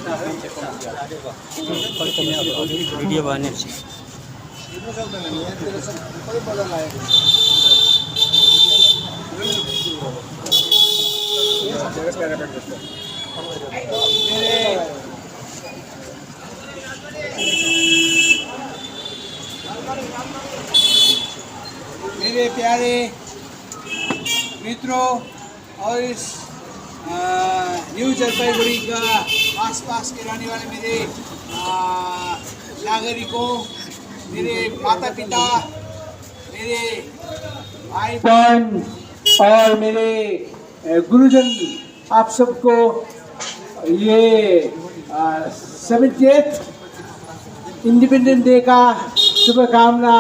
Video बने मेरे प्यारे मित्रों और इस न्यू जलपाईगुड़ी का आसपास के रहने वाले मेरे नागरिकों, मेरे माता पिता, मेरे भाई बहन और मेरे गुरुजन, आप सबको ये 70th इंडिपेंडेंस डे का शुभकामना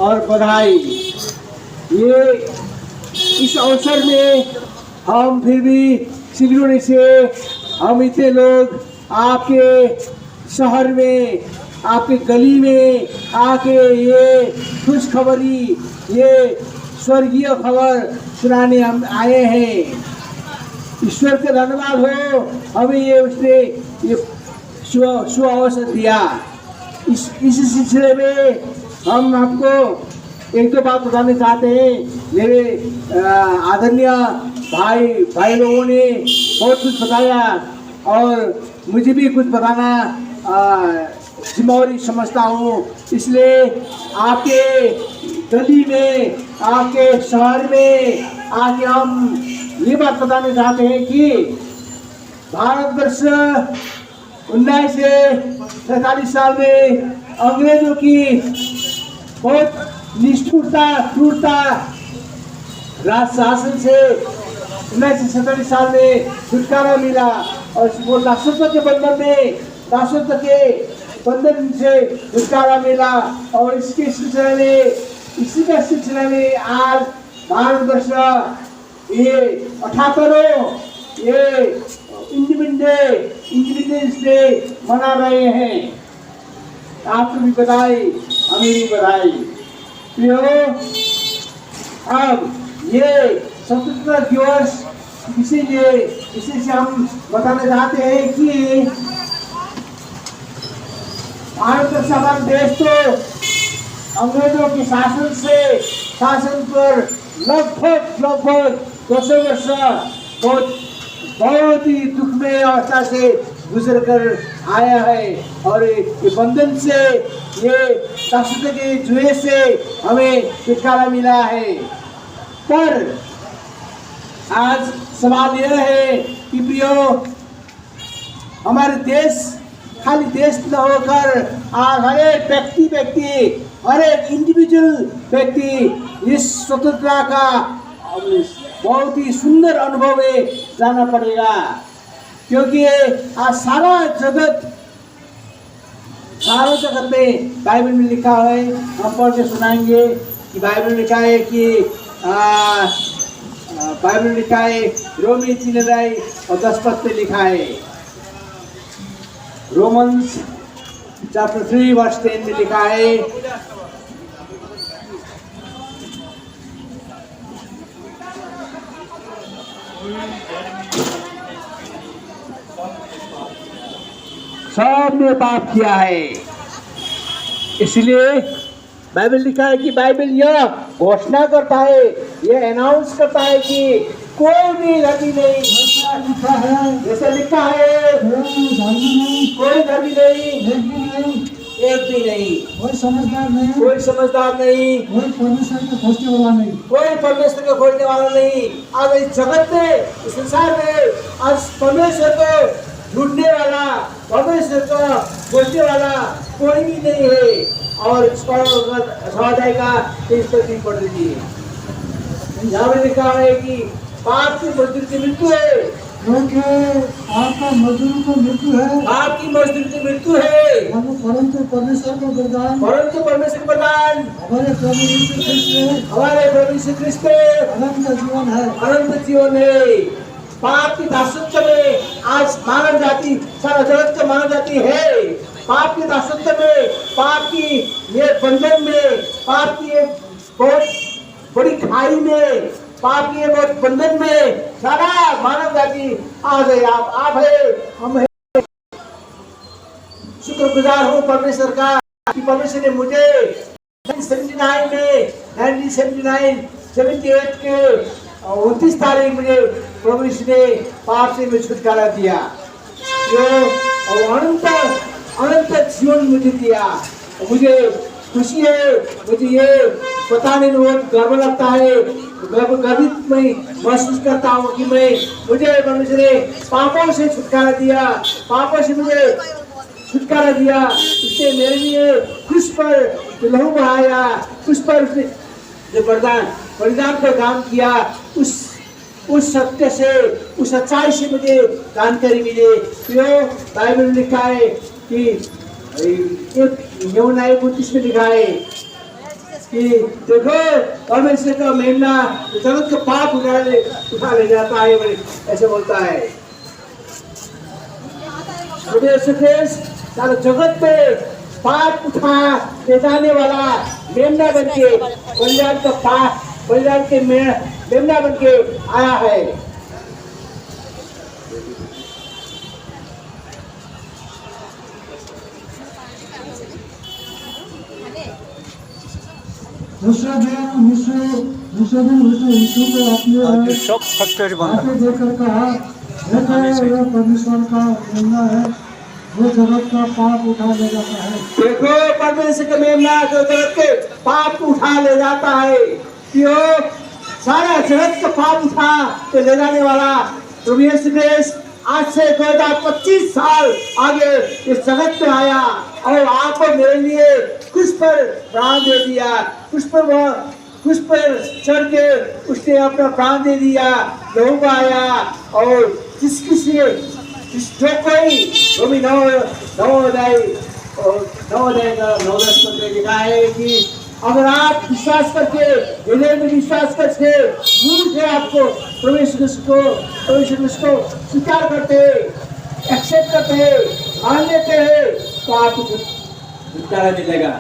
और बधाई। ये इस अवसर में हम फिर भी सिलगुड़ी से हम इतने लोग आपके शहर में, आपके गली में आके ये खुशखबरी, ये स्वर्गीय खबर सुनाने हम आए हैं। ईश्वर का धन्यवाद हो, हमें ये उसने ये शुभ अवसर दिया। इस सिलसिले में हम आपको एक दो बात बताने चाहते हैं। मेरे आदरणीय भाई लोगों ने बहुत कुछ बताया और मुझे भी कुछ बताना जिम्मेवारी समझता हूँ। इसलिए आपके गली में, आपके शहर में आके हम ये बात बताने चाहते हैं कि भारतवर्ष 1947 साल में अंग्रेजों की बहुत निष्ठुरता, क्रूरता राज शासन से 1947 साल में छुटकारा मिला और वो दासत्व के बंधन से छुटकारा मिला। और इसके सिलसिले में, इसी का सिलसिला में आज भारतवर्ष ये 78 ये इंडिपेंडेंस डे मना रहे हैं। आपको भी बधाई, हमें भी बधाई। अब ये स्वतंत्रता दिवस इसी से हम बताना चाहते हैं कि भारत हमारा देश तो अंग्रेजों के शासन पर लगभग 200 वर्ष बहुत ही दुखमय अवस्था से गुजर कर आया है। और ये बंधन से, ये दासत्व के जुए से हमें छुटकारा मिला है। पर आज सवाल यह है कि प्रियो, हमारे देश खाली देश न होकर आज हर एक व्यक्ति, हर एक इंडिविजुअल व्यक्ति इस स्वतंत्रता का बहुत ही सुंदर अनुभव में जाना पड़ेगा। क्योंकि आज सारा जगत में बाइबल में लिखा है, हम पढ़ के सुनाएंगे कि बाइबल में लिखा है कि बाइबल में लिखा है, रोमी 3:10 पे लिखा है, रोमन्स चैप्टर 3 वर्स 10 में लिखा है, सबने पाप किया है। इसलिए बाइबल लिखा है कि बाइबल यह घोषणा करता है, यह अनाउंस करता है कि कोई भी धर्मी नहीं, जैसे लिखा है कोई धर्मी नहीं, एक भी नहीं, कोई समझदार नहीं, कोई परमेश्वर को खोजने वाला नहीं। आज इस जगत में, इस संसार में आज परमेश्वर को ढूंढने वाला, परमेश्वर को खोजने वाला कोई भी नहीं है। और स्वाध्याय का 3 पढ़ लीजिए, यहाँ में लिखा है कि पाप की मजदूरी की मृत्यु है, क्योंकि आपका मजदूर को मृत्यु है, आपकी मजदूरी की मृत्यु है, परंतु परमेश्वर को वरदान, हमारे प्रभु यीशु ख्रिस्त अनंत जीवन है। पाप की दासत्व में आज मानव जाति, सारा जगत का मानव जाति है। पाप की दासत्व में, पाप की ये बंधन में, पाप की एक बहुत बड़ी खाई में, पाप की बहुत बंधन में सारा मानव जाति आज है। आप है, हम है। शुक्रगुजार हूँ परमेश्वर का कि परमेश्वर ने मुझे 1978 के 29 तारीख मुझे परमेश्वर ने पाप से मुझे छुटकारा दिया, जो अनंत जीवन मुझे दिया। मुझे खुशी है, मुझे ये बताने में बहुत गर्व लगता है, गर्वित मैं महसूस करता हूँ कि मुझे परमेश्वर ने पापों से छुटकारा दिया, पापों से मुझे छुटकारा दिया। उसने मेरे लिए क्रूस पर लहू बहाया, क्रूस पर उसने जो बलिदान का काम किया, उस सत्य से, उस सच्चाई से मुझे जानकारी मिले। क्यों बाइबल में लिखा है कि यूहन्ना 29 में लिखा है कि देखो परमेश्वर का मेमना जगत का पाप उठा ले जाता है, ऐसे बोलता है। सारे जगत पे पाप उठा ले जाने वाला मेमना बन के बलिदान के मेमना बन के आया है। दूसरा दिन यीशु को अपने शॉक फैक्ट्री बंद आंखें देखकर कहा, देखो यह परमेश्वर का मेमना है जो जगत का पाप उठा ले जाता है। देखो परमेश्वर का मेमना जो जगत के पाप उठा ले जाता है। क्यों सारा जगत का पाप उठा के ले जाने वाला प्रभु यीशु क्रिस्ट आज से 2025 साल आगे इस जगत में आया और आपको मेरे लिए क्रूस पर प्राण दे दिया। क्रूस पर चढ़ के उसने अपना प्राण दे दिया, लहू बहाया। और जो कोई रोमी 9:10 में लिखा है कि अगर आप विश्वास करके हृदय में विश्वास करके मुंह से आपको परमेश्वर को स्वीकार करते हैं, एक्सेप्ट करते हैं, मान लेते हैं, तो आपको छुटकारा मिलेगा।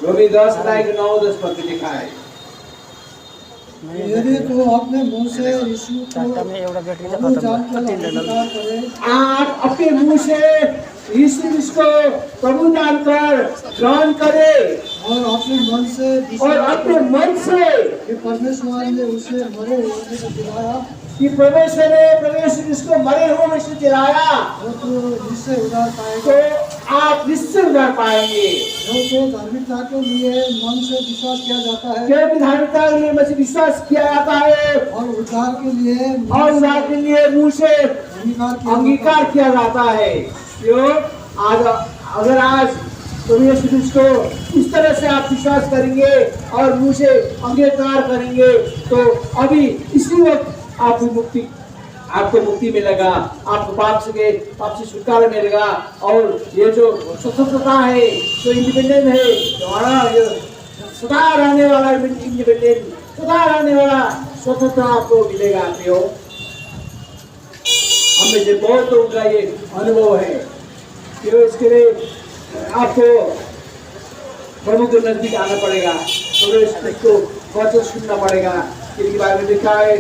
रोमी 10:9-10 पद लिखा है, यदि तू अपने मुंह से यीशु को प्रभु जानकर अंगीकार करे, आप अपने मुंह से यीशु को प्रभु जानकर ग्रहण करे और अपने मन से कि परमेश्वर ने उसे मरे हुए से जिलाया, कि परमेश्वर ने इसको मरे हुए से जिलाया, और तू निश्चय उद्धार पाएगा। तो आप निश्चय उद्धार पाएंगे। क्योंकि धार्मिकता के लिए मन से विश्वास किया जाता है, क्योंकि धार्मिकता के लिए मुझे विश्वास किया जाता है, और उद्धार के लिए मुंह से अंगीकार किया किया जाता है। क्यों अगर आज प्रभु यीशु को इस तरह से आप विश्वास करेंगे और मुंह से अंगीकार करेंगे, तो अभी इसी वक्त आपको मुक्ति मिलेगा, आपको पाप से छुटकारा मिलेगा। और ये जो स्वतंत्रता है, जो इंडिपेंडेंट है, हमारा सदा रहने वाला इंडिपेंडेंट, सदा रहने वाला स्वतंत्रता आपको मिलेगा। हमें से बहुत लोगों का ये अनुभव है कि इसके लिए आपको प्रभु के नजदीक आना पड़ेगा, प्रभु इसको वचन सुनना पड़ेगा। क्योंकि बाइबल में लिखा है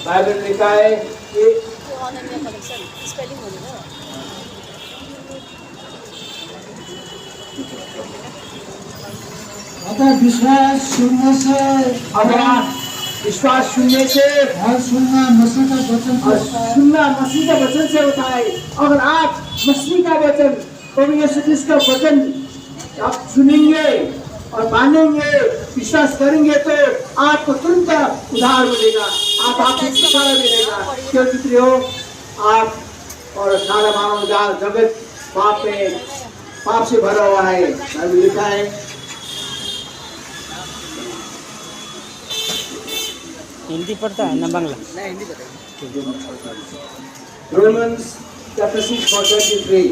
बाइबल में लिखा है कि अगर विश्वास सुनने से और सुनना मसीह का वचन से होता है। सुनना मसीह का वचन से होता है। अगर आप मसीह का वचन, प्रभु यीशु क्रिस्ट का वचन आप सुनेंगे और मानेंगे, विश्वास करेंगे, तो आपको तुरंत उद्धार मिलेगा, आपको छुटकारा मिलेगा। क्योंकि प्रियो आप और सारा मानव जगत पाप से भरा हुआ है। बाइबल लिखा है हिंदी पढ़ता है ना बांग्ला? Romans chapter 6:23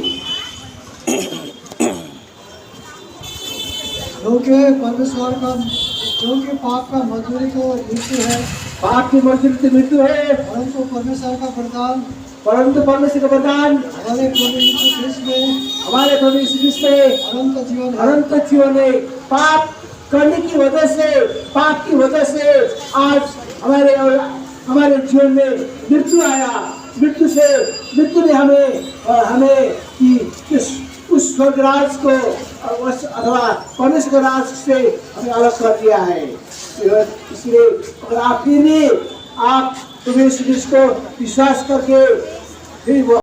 क्योंकि पाप का मजदूरी तो मृत्यु है, पाप की मजदूरी तो मृत्यु है, परंतु परमेश्वर का वरदान परंतु परमेश्वर का वरदान हमारे प्रभु यीशु ख्रिस्त में हमारे प्रभु यीशु ख्रिस्त में अनंत जीवन है। अनंत जीवन है। पाप करने की वजह से, पाप की वजह से आज हमारे जीवन में मृत्यु आया। मृत्यु ने हमें कि उस स्वर्गराज को अथवा परमेश्वर के राज से हमें अलग कर दिया है। इसलिए अगर आप प्रभु यीशु ख्रिस्त को विश्वास करके फिर वो